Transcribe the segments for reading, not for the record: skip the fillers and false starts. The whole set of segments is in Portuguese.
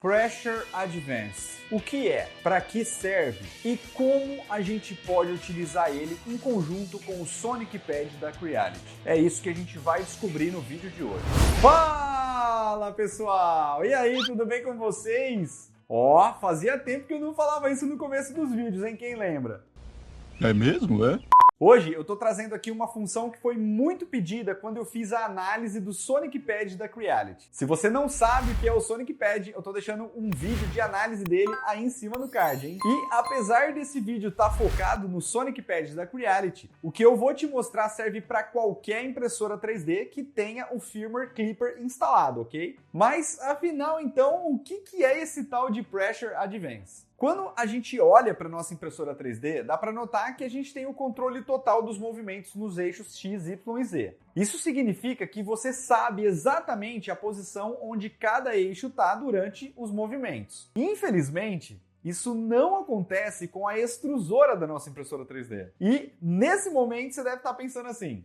Pressure Advance. O que é, para que serve e como a gente pode utilizar ele em conjunto com o Sonic Pad da Creality. É isso que a gente vai descobrir no vídeo de hoje. Fala pessoal! E aí, tudo bem com vocês? Fazia tempo que eu não falava isso no começo dos vídeos, hein? Quem lembra? É mesmo, é? Hoje eu estou trazendo aqui uma função que foi muito pedida quando eu fiz a análise do Sonic Pad da Creality. Se você não sabe o que é o Sonic Pad, eu estou deixando um vídeo de análise dele aí em cima no card, hein? E apesar desse vídeo estar focado no Sonic Pad da Creality, o que eu vou te mostrar serve para qualquer impressora 3D que tenha o firmware Clipper instalado, ok? Mas afinal, então, o que é esse tal de Pressure Advance? Quando a gente olha para nossa impressora 3D, dá para notar que a gente tem o controle total dos movimentos nos eixos X, Y e Z. Isso significa que você sabe exatamente a posição onde cada eixo está durante os movimentos. Infelizmente, isso não acontece com a extrusora da nossa impressora 3D. E nesse momento você deve estar pensando assim: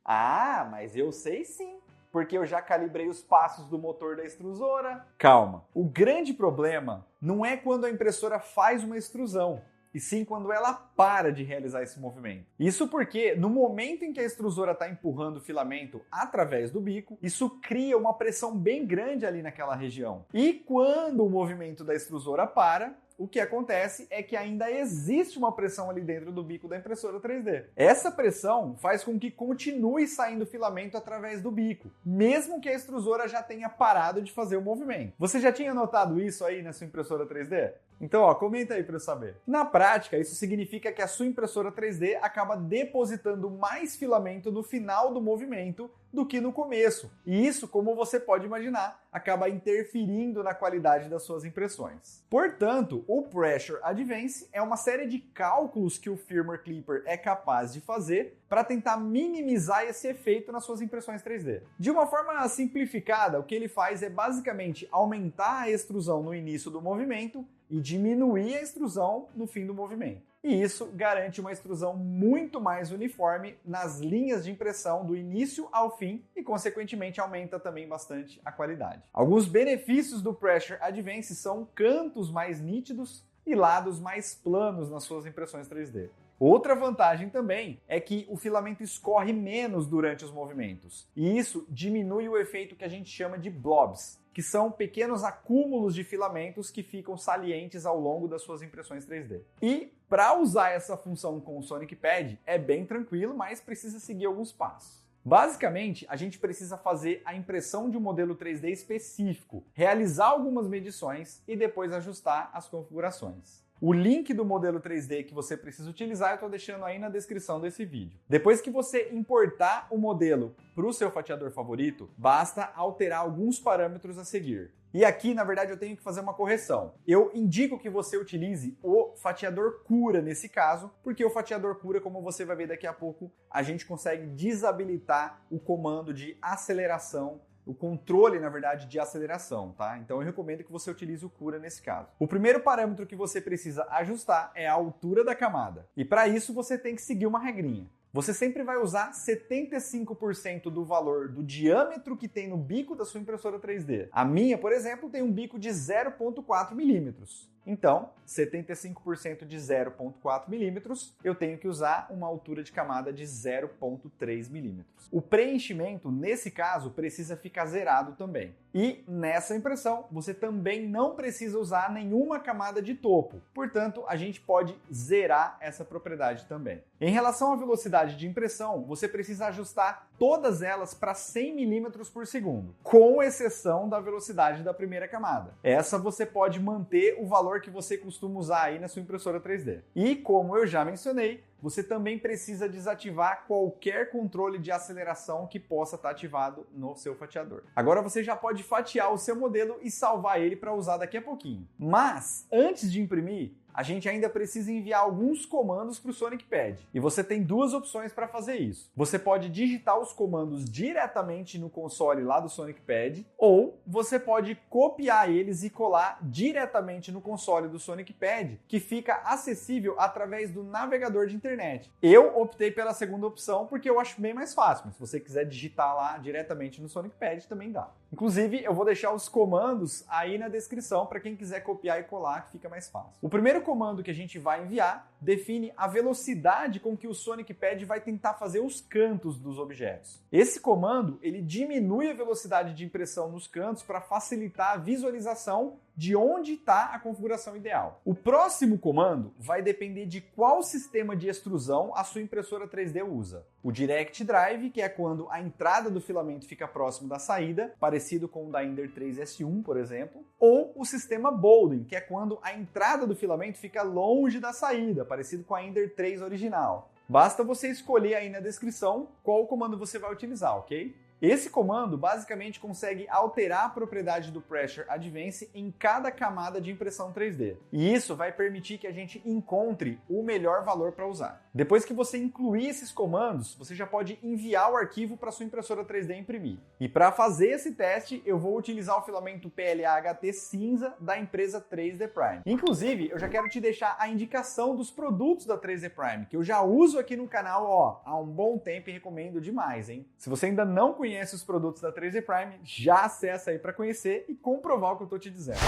mas eu sei sim, porque eu já calibrei os passos do motor da extrusora. Calma, o grande problema não é quando a impressora faz uma extrusão, e sim quando ela para de realizar esse movimento. Isso porque, no momento em que a extrusora está empurrando o filamento através do bico, isso cria uma pressão bem grande ali naquela região. E quando o movimento da extrusora para, o que acontece é que ainda existe uma pressão ali dentro do bico da impressora 3D. Essa pressão faz com que continue saindo filamento através do bico, mesmo que a extrusora já tenha parado de fazer o movimento. Você já tinha notado isso aí na sua impressora 3D? Então, comenta aí para eu saber. Na prática, isso significa que a sua impressora 3D acaba depositando mais filamento no final do movimento do que no começo. E isso, como você pode imaginar, acaba interferindo na qualidade das suas impressões. Portanto, o Pressure Advance é uma série de cálculos que o firmware Clipper é capaz de fazer para tentar minimizar esse efeito nas suas impressões 3D. De uma forma simplificada, o que ele faz é basicamente aumentar a extrusão no início do movimento e diminuir a extrusão no fim do movimento. E isso garante uma extrusão muito mais uniforme nas linhas de impressão do início ao fim e, consequentemente, aumenta também bastante a qualidade. Alguns benefícios do Pressure Advance são cantos mais nítidos e lados mais planos nas suas impressões 3D. Outra vantagem também é que o filamento escorre menos durante os movimentos, e isso diminui o efeito que a gente chama de blobs, que são pequenos acúmulos de filamentos que ficam salientes ao longo das suas impressões 3D. E para usar essa função com o Sonic Pad é bem tranquilo, mas precisa seguir alguns passos. Basicamente, a gente precisa fazer a impressão de um modelo 3D específico, realizar algumas medições e depois ajustar as configurações. O link do modelo 3D que você precisa utilizar eu estou deixando aí na descrição desse vídeo. Depois que você importar o modelo para o seu fatiador favorito, basta alterar alguns parâmetros a seguir. E aqui, na verdade, eu tenho que fazer uma correção. Eu indico que você utilize o fatiador cura nesse caso, porque o fatiador cura, como você vai ver daqui a pouco, a gente consegue desabilitar o comando de aceleração, o controle, na verdade, de aceleração, tá? Então eu recomendo que você utilize o cura nesse caso. O primeiro parâmetro que você precisa ajustar é a altura da camada. E para isso você tem que seguir uma regrinha. Você sempre vai usar 75% do valor do diâmetro que tem no bico da sua impressora 3D. A minha, por exemplo, tem um bico de 0,4 milímetros. Então, 75% de 0,4 milímetros, eu tenho que usar uma altura de camada de 0,3 milímetros. O preenchimento, nesse caso, precisa ficar zerado também. E nessa impressão, você também não precisa usar nenhuma camada de topo. Portanto, a gente pode zerar essa propriedade também. Em relação à velocidade de impressão, você precisa ajustar todas elas para 100 milímetros por segundo, com exceção da velocidade da primeira camada. Essa você pode manter o valor que você costuma usar aí na sua impressora 3D. E como eu já mencionei, você também precisa desativar qualquer controle de aceleração que possa estar ativado no seu fatiador. Agora você já pode fatiar o seu modelo e salvar ele para usar daqui a pouquinho. Mas, antes de imprimir, a gente ainda precisa enviar alguns comandos para o Sonic Pad. E você tem duas opções para fazer isso. Você pode digitar os comandos diretamente no console lá do Sonic Pad, ou você pode copiar eles e colar diretamente no console do Sonic Pad, que fica acessível através do navegador de internet. Eu optei pela segunda opção porque eu acho bem mais fácil, mas se você quiser digitar lá diretamente no Sonic Pad, também dá. Inclusive, eu vou deixar os comandos aí na descrição para quem quiser copiar e colar, que fica mais fácil. O primeiro comando que a gente vai enviar define a velocidade com que o Sonic Pad vai tentar fazer os cantos dos objetos. Esse comando, ele diminui a velocidade de impressão nos cantos para facilitar a visualização de onde está a configuração ideal. O próximo comando vai depender de qual sistema de extrusão a sua impressora 3D usa. O Direct Drive, que é quando a entrada do filamento fica próximo da saída, parecido com o da Ender 3S1, por exemplo, ou o sistema Bowden, que é quando a entrada do filamento fica longe da saída, parecido com a Ender 3 original. Basta você escolher aí na descrição qual comando você vai utilizar, ok? Esse comando basicamente consegue alterar a propriedade do Pressure Advance em cada camada de impressão 3D. E isso vai permitir que a gente encontre o melhor valor para usar. Depois que você incluir esses comandos, você já pode enviar o arquivo para sua impressora 3D imprimir. E para fazer esse teste, eu vou utilizar o filamento PLA-HT cinza da empresa 3D Prime. Inclusive, eu já quero te deixar a indicação dos produtos da 3D Prime, que eu já uso aqui no canal há um bom tempo e recomendo demais, hein? Se você ainda não conhece os produtos da 3D Prime, já acessa aí para conhecer e comprovar o que eu estou te dizendo.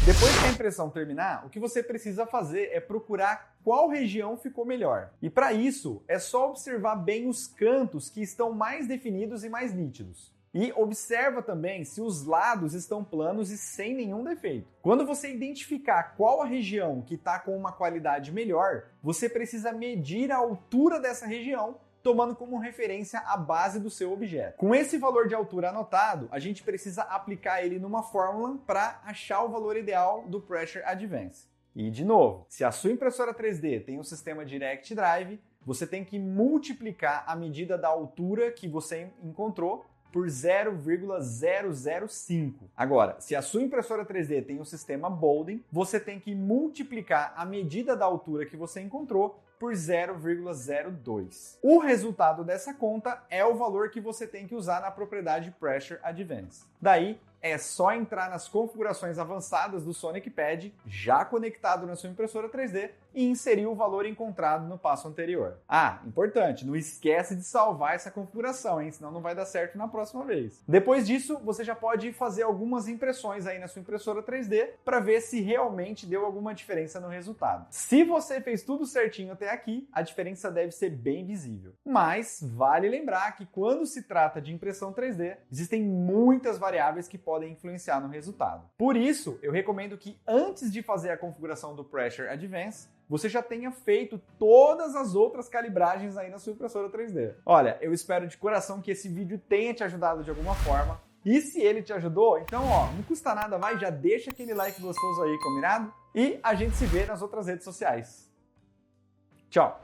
Depois que a impressão terminar, o que você precisa fazer é procurar qual região ficou melhor. E para isso, é só observar bem os cantos que estão mais definidos e mais nítidos. E observa também se os lados estão planos e sem nenhum defeito. Quando você identificar qual a região que está com uma qualidade melhor, você precisa medir a altura dessa região, tomando como referência a base do seu objeto. Com esse valor de altura anotado, a gente precisa aplicar ele numa fórmula para achar o valor ideal do Pressure Advance. E de novo, se a sua impressora 3D tem um sistema Direct Drive, você tem que multiplicar a medida da altura que você encontrou por 0,005. Agora, se a sua impressora 3D tem um sistema Bowden, você tem que multiplicar a medida da altura que você encontrou por 0,02. O resultado dessa conta é o valor que você tem que usar na propriedade Pressure Advance. Daí, é só entrar nas configurações avançadas do Sonic Pad, já conectado na sua impressora 3D, e inserir o valor encontrado no passo anterior. Ah, importante, não esquece de salvar essa configuração, hein? Senão não vai dar certo na próxima vez. Depois disso, você já pode fazer algumas impressões aí na sua impressora 3D para ver se realmente deu alguma diferença no resultado. Se você fez tudo certinho até aqui, a diferença deve ser bem visível. Mas vale lembrar que quando se trata de impressão 3D, existem muitas variáveis que podem influenciar no resultado. Por isso, eu recomendo que antes de fazer a configuração do Pressure Advance, você já tenha feito todas as outras calibragens aí na sua impressora 3D. Olha, eu espero de coração que esse vídeo tenha te ajudado de alguma forma. E se ele te ajudou, então não custa nada, vai, já deixa aquele like gostoso aí, combinado? E a gente se vê nas outras redes sociais. Tchau!